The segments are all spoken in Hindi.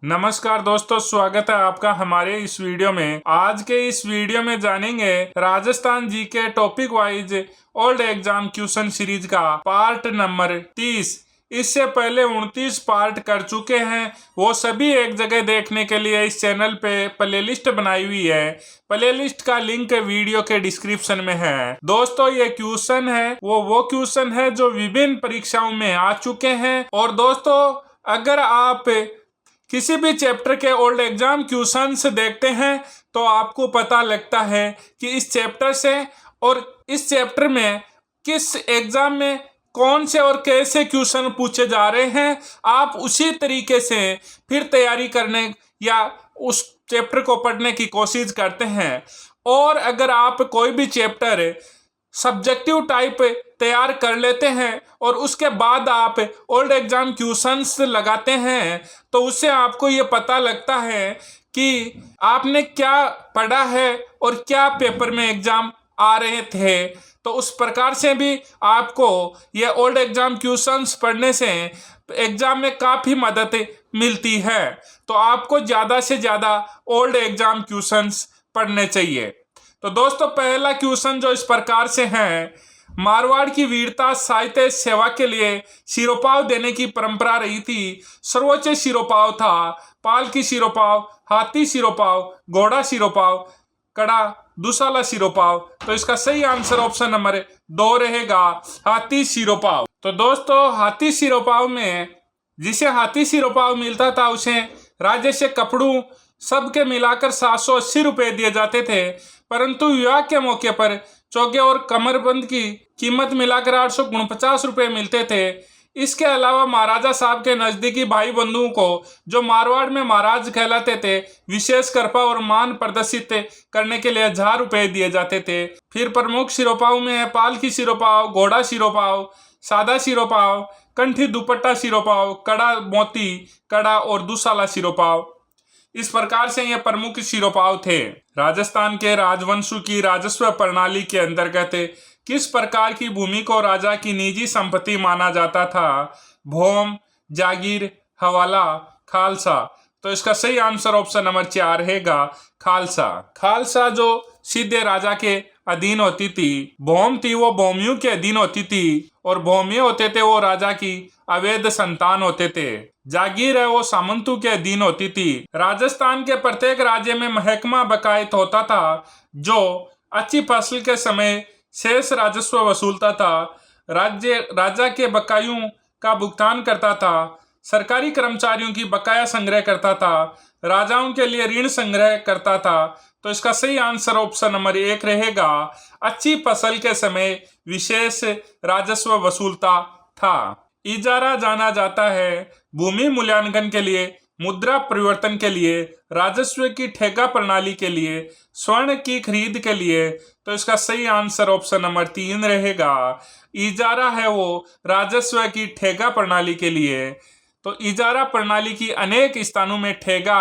नमस्कार दोस्तों, स्वागत है आपका हमारे इस वीडियो में। आज के इस वीडियो में जानेंगे राजस्थान जी के topic wise old exam question series का पार्ट नंबर 30। इससे पहले 29 पार्ट कर चुके हैं, वो सभी एक जगह देखने के लिए इस चैनल पे प्लेलिस्ट बनाई हुई है। प्लेलिस्ट का लिंक वीडियो के डिस्क्रिप्शन में है। दोस्तों, ये क्वेश्चन है वो क्वेश्चन है जो विभिन्न परीक्षाओं में आ चुके हैं। और दोस्तों, अगर आप किसी भी चैप्टर के ओल्ड एग्जाम क्वेश्चंस देखते हैं तो आपको पता लगता है कि इस चैप्टर से और इस चैप्टर में किस एग्जाम में कौन से और कैसे क्वेश्चन पूछे जा रहे हैं। आप उसी तरीके से फिर तैयारी करने या उस चैप्टर को पढ़ने की कोशिश करते हैं। और अगर आप कोई भी चैप्टर सब्जेक्टिव टाइप तैयार कर लेते हैं और उसके बाद आप ओल्ड एग्जाम क्वेश्चंस लगाते हैं तो उससे आपको ये पता लगता है कि आपने क्या पढ़ा है और क्या पेपर में एग्जाम आ रहे थे। तो उस प्रकार से भी आपको ये ओल्ड एग्जाम क्वेश्चंस पढ़ने से एग्जाम में काफ़ी मदद मिलती है। तो आपको ज़्यादा से ज़्यादा ओल्ड एग्जाम क्वेश्चंस पढ़ने चाहिए। तो दोस्तों, पहला क्वेश्चन जो इस प्रकार से है, मारवाड़ की वीरता साहित्य सेवा के लिए सिरोपाव देने की परंपरा रही थी। सर्वोच्च सिरोपाव था पाल की सिरोपाव, हाथी सिरोपाव, घोड़ा सिरोपाव, कड़ा दुसाला सिरोपाव। तो इसका सही आंसर ऑप्शन नंबर 2 रहेगा, हाथी सिरोपाव। तो दोस्तों, हाथी सिरोपाव में जिसे हाथी सिरोपाव मिलता था उसे राज्य से कपड़ों सबके मिलाकर 780 रुपये दिए जाते थे, परंतु विवाह के मौके पर चौके और कमरबंद की कीमत मिलाकर 849 रुपये मिलते थे। इसके अलावा महाराजा साहब के नज़दीकी भाई बंधुओं को, जो मारवाड़ में महाराज कहलाते थे, विशेष कृपा और मान प्रदर्शित करने के लिए 1000 रुपये दिए जाते थे। फिर प्रमुख सिरोपाव में है पाल की सिरोपाव, घोड़ा सिरोपाव, सादा सिरोपाव, कंठी दुपट्टा सिरोपाव, कड़ा मोती कड़ा और दुसाला सिरोपाव। इस प्रकार से ये प्रमुख सिरोपाव थे। राजस्थान के राजवंशों की राजस्व प्रणाली के अंतर्गत किस प्रकार की भूमि को राजा की निजी संपत्ति माना जाता था? भूम, जागीर, हवाला, खालसा। तो इसका सही आंसर ऑप्शन नंबर 4 रहेगा, खालसा। खालसा जो सीधे राजा के अधीन होती थी, भूम थी वो भूमियों के अधीन होती थी, और भूमि होते थे वो राजा की अवैध संतान होते थे। जागीर है वो सामंतों के अधीन होती थी। राजस्थान के प्रत्येक राज्य में महकमा बकायत होता था, जो अच्छी फसल के समय शेष राजस्व वसूलता था, राजा के बकायों का भुगतान करता था, सरकारी कर्मचारियों की बकाया संग्रह करता था, राजाओं के लिए ऋण संग्रह करता था। तो इसका सही आंसर ऑप्शन नंबर 1 रहेगा, अच्छी फसल के समय विशेष राजस्व वसूलता था। इजारा जाना जाता है भूमि मूल्यांकन के लिए, मुद्रा परिवर्तन के लिए, राजस्व की ठेका प्रणाली के लिए, स्वर्ण की खरीद के लिए। तो इसका सही आंसर ऑप्शन नंबर 3 रहेगा, इजारा है वो राजस्व की ठेका प्रणाली के लिए। तो इजारा प्रणाली की अनेक स्थानों में ठेगा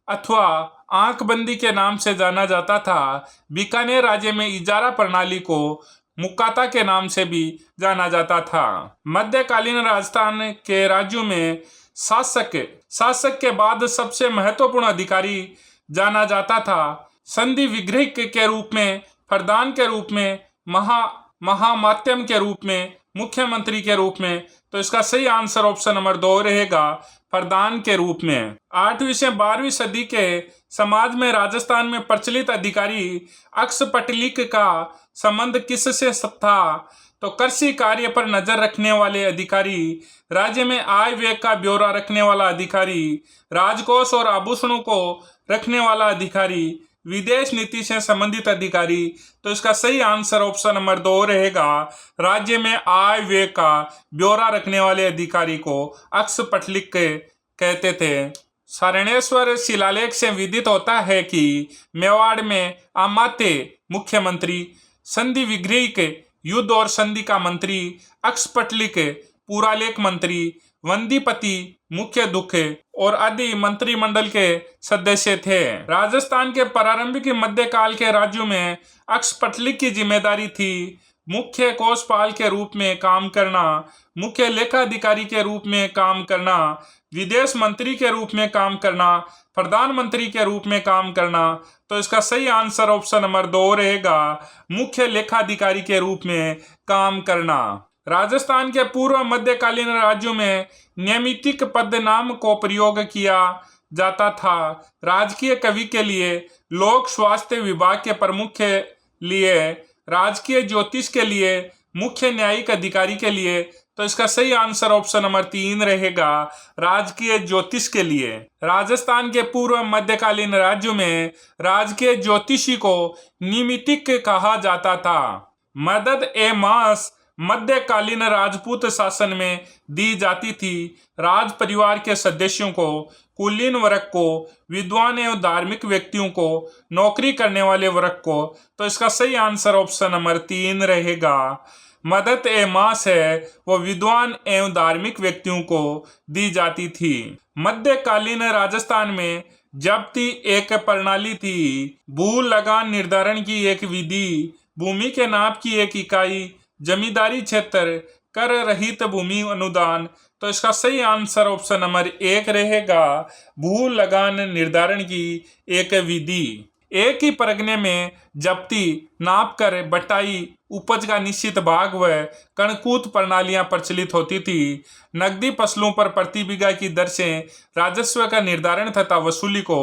अथवा आंकबंदी के नाम से जाना जाता था। बीकानेर राज्य में इजारा प्रणाली को मुक्काता के नाम से भी जाना जाता था। मध्यकालीन राजस्थान के राज्यों में शासक के बाद सबसे महत्वपूर्ण अधिकारी जाना जाता था। संधि विग्रह के रूप में, प्रधान के रूप में, महामात्यम के रूप में, मुख्यमंत्री के रूप में। तो इसका सही आंसर ऑप्शन नंबर 2 रहेगा, प्रधान के रूप में। 8वीं से 12वीं सदी के समाज में राजस्थान में प्रचलित अधिकारी अक्षपटलिक का संबंध किससे था? तो कृषि कार्य पर नजर रखने वाले अधिकारी, राज्य में आय व्यय का ब्यौरा रखने वाला अधिकारी, राजकोष और आभूषणों को रखने वाला अधिकारी, विदेश नीति से संबंधित अधिकारी। तो इसका सही आंसर ऑप्शन नंबर 2 रहेगा, राज्य में आय व्यय का ब्यौरा रखने वाले अधिकारी को अक्षपटलिक कहते थे। सारणेश्वर शिलालेख से विदित होता है कि मेवाड़ में अमात्य मुख्यमंत्री, संधि विग्रही के युद्ध और संधि का मंत्री, अक्षपटलिक पुरालेख मंत्री, वंदीपति मुख्य दुख और आदि मंत्रिमंडल के सदस्य थे। राजस्थान के प्रारंभिक मध्यकाल के राज्यों में अक्षपटलिक की जिम्मेदारी थी। मुख्य कोषपाल के रूप में काम करना, मुख्य लेखाधिकारी के रूप में काम करना, विदेश मंत्री के रूप में काम करना, प्रधानमंत्री के रूप में काम करना। तो इसका सही आंसर ऑप्शन नंबर 2 रहेगा, मुख्य लेखाधिकारी के रूप में काम करना। राजस्थान के पूर्व मध्यकालीन राज्यों में नैमित्तिक पदनाम को प्रयोग किया जाता था। राजकीय कवि के लिए, लोक स्वास्थ्य विभाग के प्रमुख के लिए, राजकीय ज्योतिष के लिए, मुख्य न्यायिक अधिकारी के लिए। तो इसका सही आंसर ऑप्शन नंबर 3 रहेगा, राजकीय ज्योतिष के लिए। राजस्थान के पूर्व मध्यकालीन राज्यों में राजकीय ज्योतिषी को निमित्तिक कहा जाता था। मदद ए मास मध्यकालीन राजपूत शासन में दी जाती थी। राज परिवार के सदस्यों को, कुलीन वर्ग को, विद्वान एवं धार्मिक व्यक्तियों को, नौकरी करने वाले वर्ग को। तो इसका सही आंसर ऑप्शन नंबर 3 रहेगा। मदद ए मास है वो विद्वान एवं धार्मिक व्यक्तियों को दी जाती थी। मध्यकालीन राजस्थान में जब्ती एक प्रणाली थी। भू लगान निर्धारण की एक विधि, भूमि के नाप की एक इकाई, जमींदारी क्षेत्र, कर रहित भूमि अनुदान। तो इसका सही आंसर ऑप्शन नंबर 1 रहेगा, भू लगान निर्धारण की एक विधि। एक ही परगने में जब्ती, नाप कर, बटाई, उपज का निश्चित भाग व कणकूत प्रणालियां प्रचलित होती थी। नकदी फसलों पर प्रति बीघा की दर से राजस्व का निर्धारण तथा वसूली को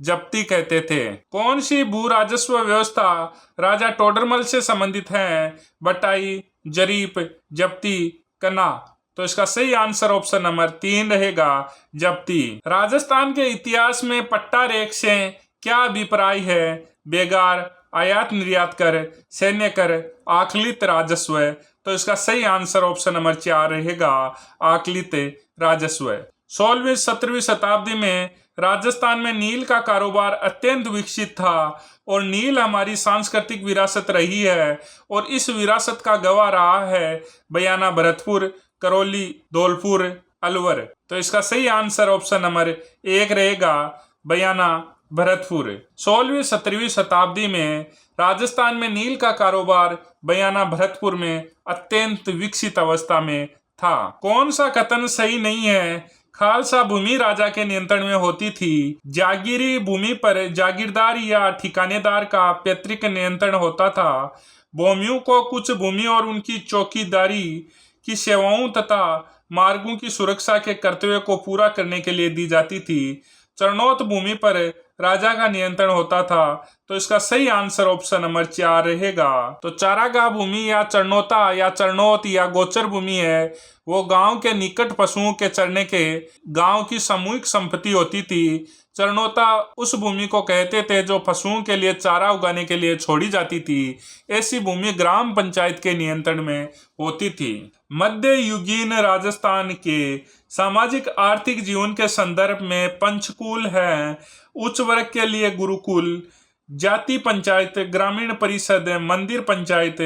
जब्ती कहते थे। कौन सी भू राजस्व व्यवस्था राजा टोडरमल से संबंधित है? बटाई, जरीप, जब्ती, कना। तो इसका सही आंसर ऑप्शन नंबर 3 रहेगा, जब्ती। राजस्थान के इतिहास में पट्टा रेख से क्या अभिप्राय है? बेगार, आयात निर्यात कर, सैन्य कर, आकलित राजस्व। तो इसका सही आंसर ऑप्शन नंबर 4 रहेगा, आकलित राजस्व। 16वीं 17वीं शताब्दी में राजस्थान में नील का कारोबार अत्यंत विकसित था और नील हमारी सांस्कृतिक विरासत रही है और इस विरासत का गवाह रहा है बयाना, भरतपुर, करौली, धौलपुर, अलवर। तो इसका सही आंसर ऑप्शन नंबर 1 रहेगा, बयाना, भरतपुर। 16वीं 17वीं शताब्दी में राजस्थान में नील का कारोबार बयाना, भरतपुर में अत्यंत विकसित अवस्था में था। कौन सा कथन सही नहीं है? खालसा भूमि राजा के नियंत्रण में होती थी। जागीरी भूमि पर जागीरदार या ठिकानेदार का पैतृक नियंत्रण होता था। भूमियों को कुछ भूमि और उनकी चौकीदारी की सेवाओं तथा मार्गों की सुरक्षा के कर्तव्य को पूरा करने के लिए दी जाती थी। चरणोत भूमि पर राजा का नियंत्रण होता था। तो इसका सही आंसर ऑप्शन नंबर 4 रहेगा। तो चारागाह भूमि या चरणोता या चरणोत या गोचर भूमि है वो गांव के निकट पशुओं के चरने के गांव की सामूहिक संपत्ति होती थी। चरणोता उस भूमि को कहते थे जो पशुओं के लिए चारा उगाने के लिए छोड़ी जाती थी। ऐसी भूमि ग्राम पंचायत के नियंत्रण में होती थी। मध्य युगीन राजस्थान के सामाजिक आर्थिक जीवन के संदर्भ में पंचकुल है। उच्च वर्ग के लिए गुरुकुल, जाति पंचायत, ग्रामीण परिषद, मंदिर पंचायत।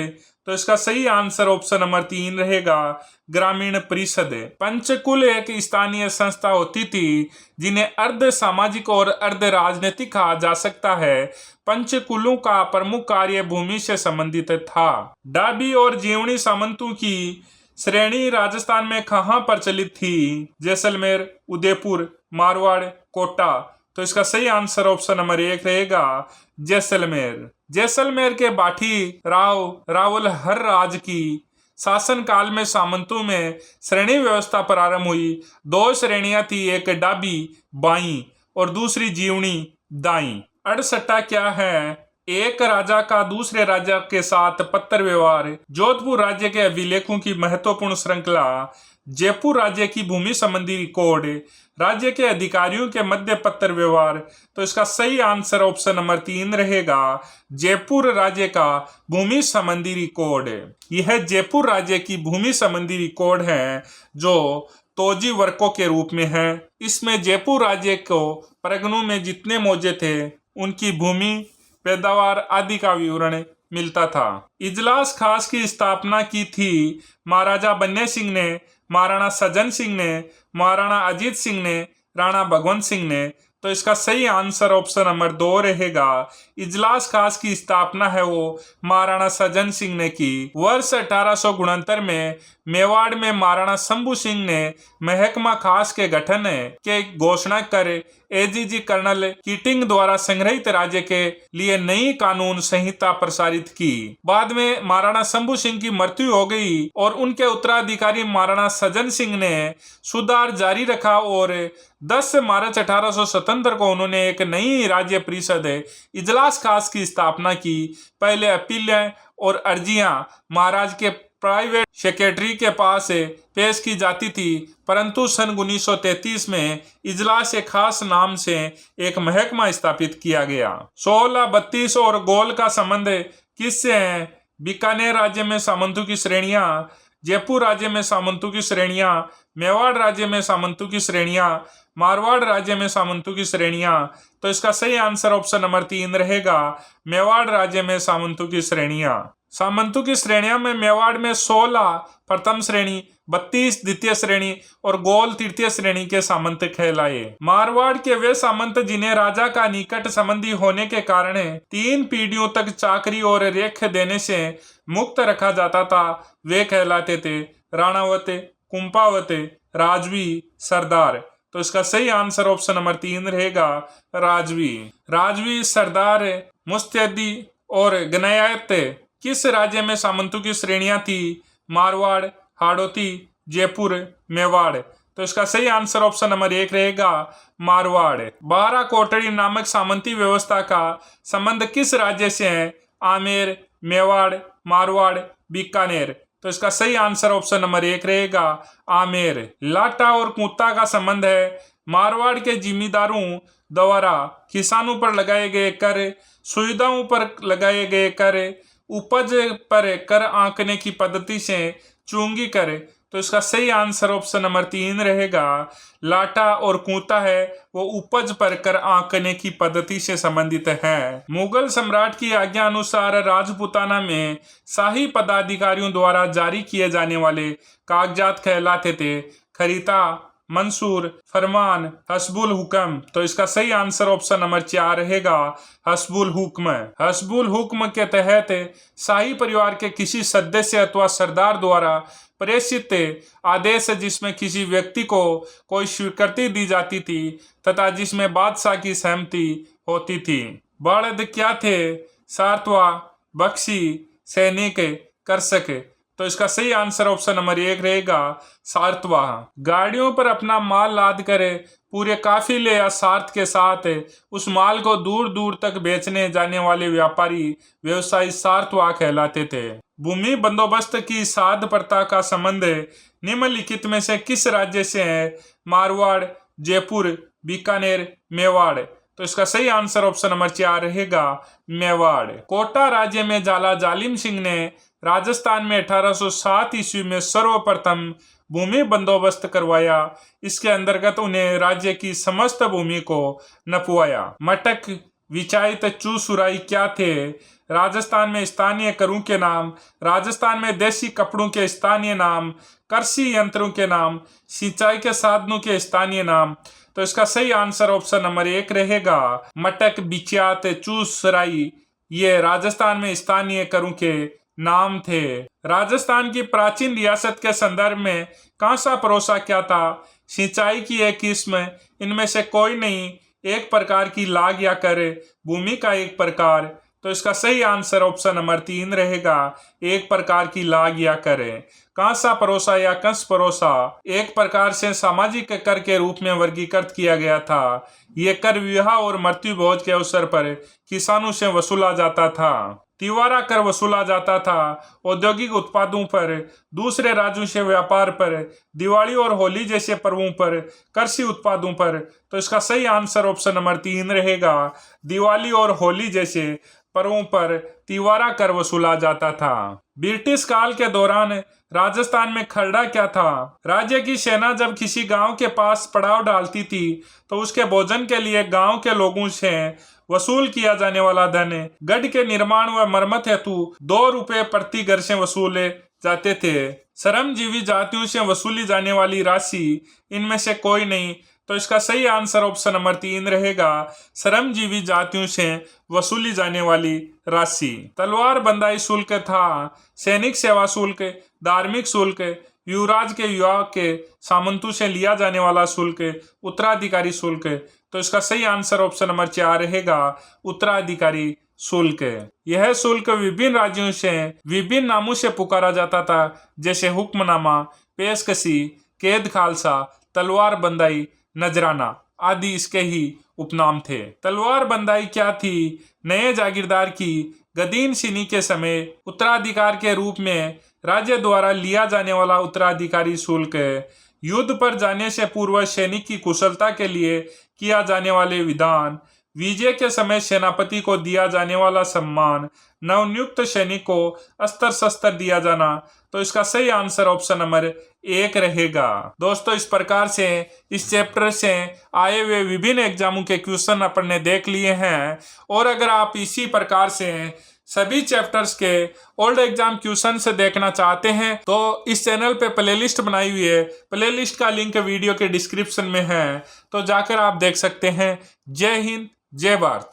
तो इसका सही आंसर ऑप्शन नंबर 3 रहेगा, ग्रामीण परिषद। पंचकुल एक स्थानीय संस्था होती थी जिन्हें अर्ध सामाजिक और अर्ध राजनीतिक कहा जा सकता है। पंचकुलों का प्रमुख कार्य भूमि से संबंधित था। डाबी और जीवनी सामंतों की श्रेणी राजस्थान में कहाँ प्रचलित थी? जैसलमेर, उदयपुर, मारवाड़, कोटा। तो इसका सही आंसर ऑप्शन नंबर 1 रहेगा, जैसलमेर। जैसलमेर के बाठी रावल हर राज की शासन काल में सामंतों में श्रेणी व्यवस्था प्रारंभ हुई। 2 श्रेणियां थी, एक डाबी बाई और दूसरी जीवनी दाई। अड़सट्टा क्या है? एक राजा का दूसरे राजा के साथ पत्र व्यवहार, जोधपुर राज्य के अभिलेखों की महत्वपूर्ण श्रृंखला, जयपुर राज्य की भूमि संबंधी रिकॉर्ड, राज्य के अधिकारियों के मध्य पत्र व्यवहार। तो इसका सही आंसर ऑप्शन नंबर 3 रहेगा, जयपुर राज्य का भूमि संबंधी रिकॉर्ड। यह जयपुर राज्य की भूमि संबंधी रिकॉर्ड है जो तोजी वर्कों के रूप में है। इसमें जयपुर राज्य को परगनों में जितने मौजे थे उनकी भूमि, पैदावार आदि का विवरण मिलता था। इजलास खास की स्थापना की थी महाराजा बन्ने सिंह ने, महाराणा सज्जन सिंह ने, महाराणा अजीत सिंह ने, राणा भगवंत सिंह ने। तो इसका सही आंसर ऑप्शन नंबर 2 रहेगा। इजलास खास की स्थापना है वो महाराणा सज्जन सिंह ने की। वर्ष 1869 में मेवाड़ में महाराणा शंभू सिंह ने महकमा खास के गठन के घोषणा कर एजीजी कर्नल कीटिंग द्वारा संग्रहित राज्य के लिए नई कानून संहिता प्रसारित की। बाद में महाराणा शंभू सिंह की मृत्यु हो गई और उनके उत्तराधिकारी महाराणा सज्जन सिंह ने सुधार जारी रखा और 10 मार्च 1877 को उन्होंने एक नई राज्य परिषद इजलास खास की स्थापना की। पहले अपीलें और अर्जियां महाराज के प्राइवेट सेक्रेटरी के पास पेश की जाती थी, परंतु सन 1933 में इजलास खास नाम से एक महकमा स्थापित किया गया। 1632 और गोल का संबंध किससे है? बीकानेर राज्य में सामंतों की श्रेणियां, जयपुर राज्य में सामंतों की श्रेणियां, मेवाड़ राज्य में सामंतों की श्रेणियां, मारवाड़ राज्य में सामंतों की श्रेणियां। तो इसका सही आंसर ऑप्शन नंबर 3 रहेगा, मेवाड़ राज्य में सामंतों की श्रेणियां। सामंतों की श्रेणियों में मेवाड़ में 16 प्रथम श्रेणी, 32 द्वितीय श्रेणी और गोल तृतीय श्रेणी के सामंत कहलाए। मारवाड़ के वे सामंत जिन्हें राजा का निकट संबंधी होने के कारण 3 पीढ़ियों तक चाकरी और रेख देने से मुक्त रखा जाता था, वे कहलाते थे राणावत, कुंपावत, राजवी, सरदार। तो इसका सही आंसर ऑप्शन नंबर 3 रहेगा, राजवी। राजवी, सरदार, मुस्तैदी और गनायत किस राज्य में सामंतों की श्रेणियां थी? मारवाड़, हाड़ौती, जयपुर, मेवाड़। तो इसका सही आंसर ऑप्शन नंबर 1 रहेगा, मारवाड़। 12 कोटड़ी नामक सामंती व्यवस्था का संबंध किस राज्य से है? आमेर, मेवाड़, मारवाड़, बीकानेर। तो इसका सही आंसर ऑप्शन नंबर 1 रहेगा, आमेर। लाटा और कूता का संबंध है मारवाड़ के जिम्मेदारों द्वारा किसानों पर लगाए गए कर, सुविधाओं पर लगाए गए कर, उपज पर कर आंकने की पद्धति से चुंगी कर। तो इसका सही आंसर ऑप्शन नंबर 3 रहेगा। लाटा और कूता है वो उपज पर कर आंकने की पद्धति से संबंधित है। मुगल सम्राट की आज्ञा अनुसार राजपूताना में शाही पदाधिकारियों द्वारा जारी किए जाने वाले कागजात कहलाते थे खरीता, मंसूर, फरमान, हस्बुल हुक्म। तो इसका सही आंसर ऑप्शन नंबर 4 रहेगा, हस्बुल हुक्म। हस्बुल हुक्म के तहत शाही परिवार के किसी सदस्य अथवा सरदार द्वारा प्रेषित आदेश जिसमें किसी व्यक्ति को कोई स्वीकृति दी जाती थी तथा जिसमें बादशाह की सहमति होती थी। बड़द क्या थे? सारत्वा, बख्शी, सैनिक, कर्षक। तो इसका सही आंसर ऑप्शन नंबर 1 रहेगा, सारत्वाह। गाड़ियों पर अपना माल लाद कर पूरे काफिले या सार्थ के साथ उस माल को दूर दूर तक बेचने जाने वाले व्यापारी व्यवसायी सारत्वाह कहलाते थे। भूमि बंदोबस्त की साध प्रथा का संबंध निम्नलिखित में से किस राज्य से है? मारवाड़, जयपुर, बीकानेर, मेवाड़। तो इसका सही आंसर ऑप्शन नंबर 4 रहेगा, मेवाड़। कोटा राज्य में झाला जालिम सिंह ने राजस्थान में 1807 ईस्वी में सर्वप्रथम भूमि बंदोबस्त करवाया। इसके अंतर्गत उन्हें राज्य की समस्त भूमि को नपवाया। मटक, विचायत, चूसुराई क्या थे? राजस्थान में स्थानीय करों के नाम, राजस्थान में देसी कपड़ों के स्थानीय नाम, कृषि यंत्रों के नाम, सिंचाई के साधनों के स्थानीय नाम। तो इसका सही आंसर ऑप्शन नंबर 1 रहेगा, मटक, बिचात, चूसुराई। ये राजस्थान में स्थानीय करों के नाम थे। राजस्थान की प्राचीन रियासत के संदर्भ में कांसा परोसा क्या था? सिंचाई की एक किस्म, इनमें से कोई नहीं, एक प्रकार की लाग या कर, भूमि का एक प्रकार। तो इसका सही आंसर ऑप्शन नंबर 3 रहेगा, एक प्रकार की लाग या कर। कांसा परोसा या कंस परोसा एक प्रकार से सामाजिक कर के रूप में वर्गीकृत किया गया था। ये कर विवाह और मृत्यु भोज के अवसर पर किसानों से वसूला जाता था। तिवारा कर वसूला जाता था औद्योगिक उत्पादों पर, दूसरे राज्यों से व्यापार पर, दिवाली और होली जैसे पर्वों पर, कृषि उत्पादों पर। तो इसका सही आंसर ऑप्शन नंबर 3 रहेगा, दिवाली और होली जैसे पर्वों पर तिवारा कर वसूला जाता था। ब्रिटिश काल के दौरान राजस्थान में खरड़ा क्या था? राज्य की सेना जब किसी गांव के पास पड़ाव डालती थी तो उसके भोजन के लिए गांव के लोगों से वसूल किया जाने वाला धन गढ़ के निर्माण व मरम्मत हेतु 2 रुपए प्रति घर से वसूले जाते थे। श्रमजीवी जातियों से वसूली जाने वाली राशि इनमें से कोई नहीं। तो तो इसका सही आंसर ऑप्शन नंबर 3 रहेगा, श्रमजीवी जातियों से वसूली जाने वाली राशि। तलवार बंदाई शुल्क था सैनिक सेवा शुल्क, धार्मिक शुल्क, युवराज के युवा के सामंतों से लिया जाने वाला शुल्क, उत्तराधिकारी शुल्क। तो इसका सही आंसर ऑप्शन नंबर 4 रहेगा, उत्तराधिकारी शुल्क। यह शुल्क विभिन्न राज्यों से विभिन्न नामों से पुकारा जाता था, जैसे हुक्मनामा, पेशकशी, कैद खालसा, तलवार बंदाई, नजराना आदि इसके ही उपनाम थे। तलवार बंदाई क्या थी? नए जागीरदार की गदीनशीनी के समय उत्तराधिकार के रूप में राज्य द्वारा लिया जाने वाला उत्तराधिकारी शुल्क, युद्ध पर जाने से पूर्व सैनिक की कुशलता के लिए किया जाने वाले विधान, विजय के समय सेनापति को दिया जाने वाला सम्मान, नवनियुक्त सैनिक को अस्त्र शस्त्र दिया जाना। तो इसका सही आंसर ऑप्शन नंबर 1 रहेगा। दोस्तों, इस प्रकार से इस चैप्टर से आए हुए विभिन्न एग्जामों के क्वेश्चन अपन ने देख लिए हैं, और अगर आप इसी प्रकार से सभी चैप्टर्स के ओल्ड एग्जाम क्वेश्चन से देखना चाहते हैं तो इस चैनल पे प्लेलिस्ट बनाई हुई है, प्लेलिस्ट का लिंक वीडियो के डिस्क्रिप्शन में है, तो जाकर आप देख सकते हैं। जय हिंद, जय भारत।